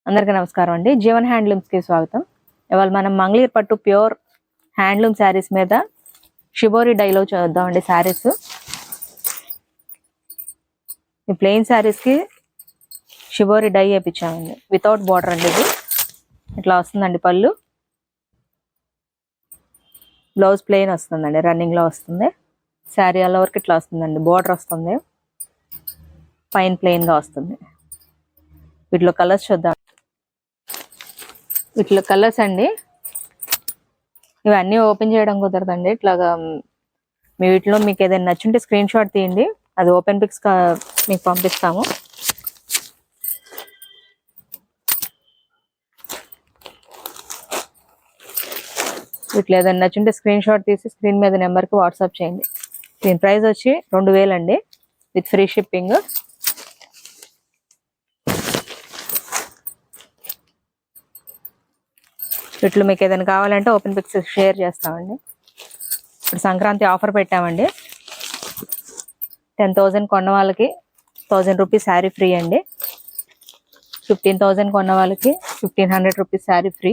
అందరికీ నమస్కారం అండి. జీవన్ హ్యాండ్లూమ్స్కి స్వాగతం. ఇవాళ మనం మంగళగిరి పట్టు ప్యూర్ హ్యాండ్లూమ్ శారీస్ మీద షిబోరి డైలో చూద్దామండి. శారీస్ ఈ ప్లెయిన్ శారీస్కి షిబోరి డై వేయించామండి. వితౌట్ బార్డర్ అండి. ఇది ఇట్లా వస్తుందండి. పళ్ళు బ్లౌజ్ ప్లెయిన్ వస్తుందండి. రన్నింగ్లో వస్తుంది. శారీ ఆల్ ఓవర్కి ఇట్లా వస్తుందండి. బార్డర్ వస్తుంది. పైన ప్లెయిన్గా వస్తుంది. వీటిలో కలర్స్ చూద్దాం. వీటిలో కలర్స్ అండి. ఇవన్నీ ఓపెన్ చేయడం కుదరదండి. ఇట్లాగా మీ వీటిలో మీకు ఏదైనా నచ్చుంటే స్క్రీన్ షాట్ తీయండి. అది ఓపెన్ పిక్స్ మీకు పంపిస్తాము. వీటిలో ఏదైనా నచ్చుంటే స్క్రీన్ షాట్ తీసి స్క్రీన్ మీద నెంబర్కి వాట్సాప్ చేయండి. దీని ప్రైస్ వచ్చి 2000 అండి, విత్ ఫ్రీ షిప్పింగ్. వీటిలో మీకు ఏదైనా కావాలంటే ఓపెన్ పిక్స్ షేర్ చేస్తామండి. ఇప్పుడు సంక్రాంతి ఆఫర్ పెట్టామండి. 10,000 కొన్న వాళ్ళకి 1000 రూపీస్ శారీ ఫ్రీ అండి. 15,000 కొన్న వాళ్ళకి 1,500 రూపీస్ శారీ ఫ్రీ.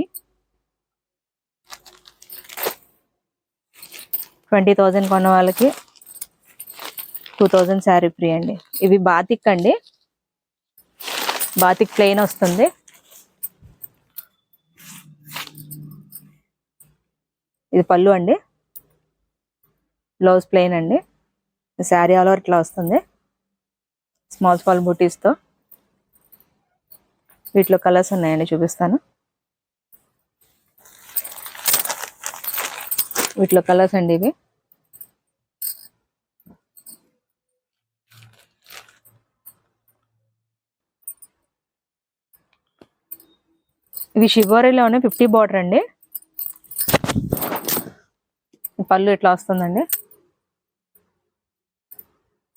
20,000 కొన్న వాళ్ళకి 2,000 శారీ ఫ్రీ అండి. ఇవి బాతిక్ అండి. బాతిక్ ప్లెయిన్ వస్తుంది. ఇది పళ్ళు అండి. బ్లౌజ్ ప్లెయిన్ అండి. శారీ ఆల్ ఓవర్ ఇట్లా వస్తుంది. స్మాల్ బూటీస్తో. వీటిలో కలర్స్ ఉన్నాయండి, చూపిస్తాను. వీటిలో కలర్స్ అండి ఇవి. ఇవి షిబోరీలోనే 50 బార్డర్ అండి. పళ్ళు ఇట్లా వస్తుందండి.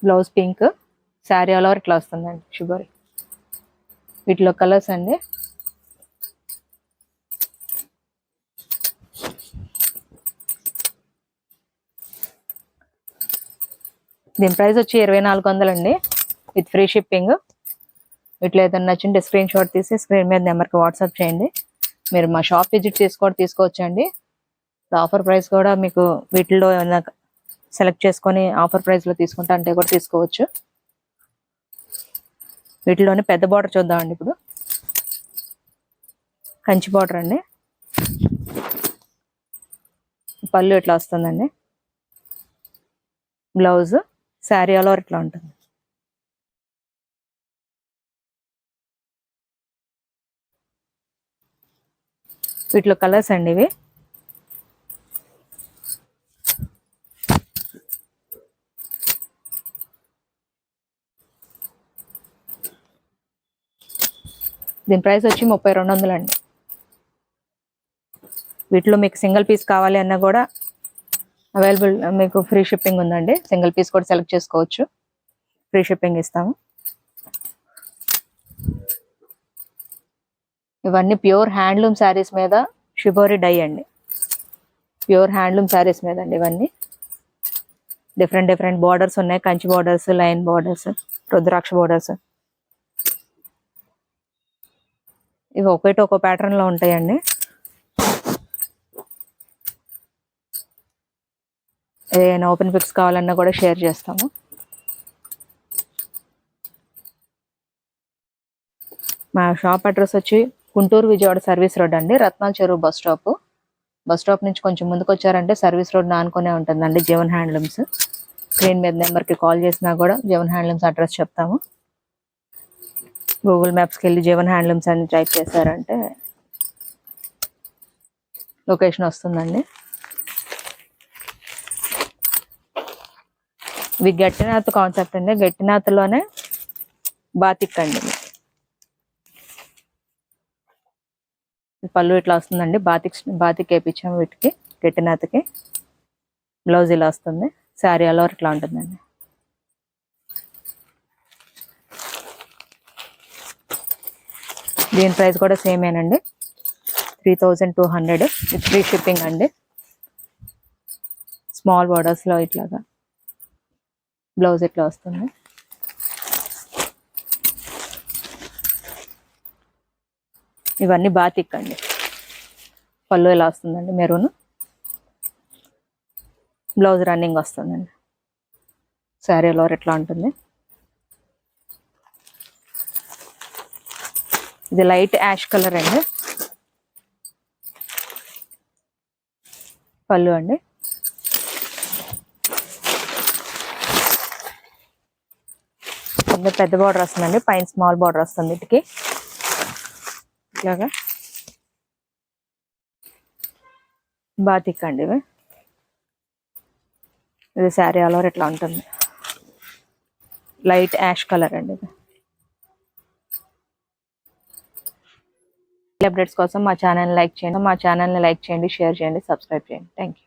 Blouse pink. Sari all over ఇట్లా వస్తుందండి షిబోరీ. వీటిలో కలర్స్ అండి. దీని ప్రైస్ వచ్చి 2,400 అండి, విత్ ఫ్రీ షిప్పింగ్. వీటిలో ఏదైనా నచ్చింటే స్క్రీన్ షాట్ తీసి స్క్రీన్ మీద నెంబర్కి వాట్సాప్ చేయండి. మీరు మా షాప్ విజిట్ చేసి కూడా తీసుకోవచ్చండి. ఆఫర్ ప్రైస్ కూడా మీకు వీటిల్లో ఏమైనా సెలెక్ట్ చేసుకొని ఆఫర్ ప్రైస్లో తీసుకుంటా అంటే కూడా తీసుకోవచ్చు. వీటిలోనే పెద్ద బార్డర్ చూద్దామండి. ఇప్పుడు కంచి బార్డర్ అండి. పళ్ళు ఇట్లా వస్తుందండి. బ్లౌజ్ శారీ ఆల్ ఓవర్ ఇట్లా ఉంటుంది. వీటిలో కలర్స్ అండి ఇవి. దీని ప్రైస్ వచ్చి 3,200 అండి. వీటిలో మీకు సింగిల్ పీస్ కావాలి అన్నా కూడా అవైలబుల్, మీకు ఫ్రీ షిప్పింగ్ ఉందండి. సింగిల్ పీస్ కూడా సెలెక్ట్ చేసుకోవచ్చు. ఫ్రీ షిప్పింగ్ ఇస్తాము. ఇవన్నీ ప్యూర్ హ్యాండ్లూమ్ శారీస్ మీద షిబోరి డై అండి. ప్యూర్ హ్యాండ్లూమ్ శారీస్ మీద అండి ఇవన్నీ. డిఫరెంట్ బార్డర్స్ ఉన్నాయి. కంచి బార్డర్స్, లైన్ బార్డర్స్, రుద్రాక్ష బార్డర్స్. ఇవి ఒక్కో ప్యాటర్న్ లో ఉంటాయండి. ఏదైనా ఓపెన్ పిక్స్ కావాలన్నా కూడా షేర్ చేస్తాము. మా షాప్ అడ్రస్ వచ్చి గుంటూరు విజయవాడ సర్వీస్ రోడ్ అండి. రత్నాల చెరువు బస్ స్టాప్ నుంచి కొంచెం ముందుకు వచ్చారంటే సర్వీస్ రోడ్ ఆనుకునే ఉంటుందండి జీవన్ హ్యాండ్లూమ్స్. స్క్రీన్ మీద నెంబర్కి కాల్ చేసినా కూడా జీవన్ హ్యాండ్లూమ్స్ అడ్రస్ చెప్తాము. గూగుల్ మ్యాప్స్కి వెళ్ళి జీవన్ హ్యాండ్లూమ్స్ అని టైప్ చేశారంటే లొకేషన్ వస్తుందండి. ఇవి గట్టినాథ్ కాన్సెప్ట్ అండి. గట్టినాథ్లోనే బాతిక్ అండి. పళ్ళు ఇట్లా వస్తుందండి. బాతిక్ వేయించాము వీటికి. గట్టినాథ్కి బ్లౌజ్ ఇలా వస్తుంది. శారీ ఆల్ ఓవర్ ఇట్లా ఉంటుందండి. దీని ప్రైస్ కూడా సేమేనండి, 3,200 విత్ ఫ్రీ షిప్పింగ్ అండి. స్మాల్ బార్డర్స్లో ఇట్లాగా బ్లౌజ్ ఇట్లా వస్తుంది. ఇవన్నీ బాతిక్ అండి. పళ్ళు ఇలా వస్తుందండి మెరూన్. బ్లౌజ్ రన్నింగ్ వస్తుందండి. శారీ లోర్ ఎట్లా ఉంటుంది. ఇది లైట్ యాష్ కలర్ అండి. పళ్ళు అండి. కింద పెద్ద బార్డర్ వస్తుందండి, పైన స్మాల్ బార్డర్ వస్తుంది. వీటికి ఇట్లాగా బాతిక్ అండి ఇవి. ఇది శారీ ఆల్ ఓవర్ ఎట్లా ఉంటుంది. లైట్ యాష్ కలర్ అండి ఇది. అప్డేట్స్ కోసం మా ఛానల్ లైక్ చేయండి, షేర్ చేయండి, సబ్స్క్రైబ్ చేయండి. Thank you.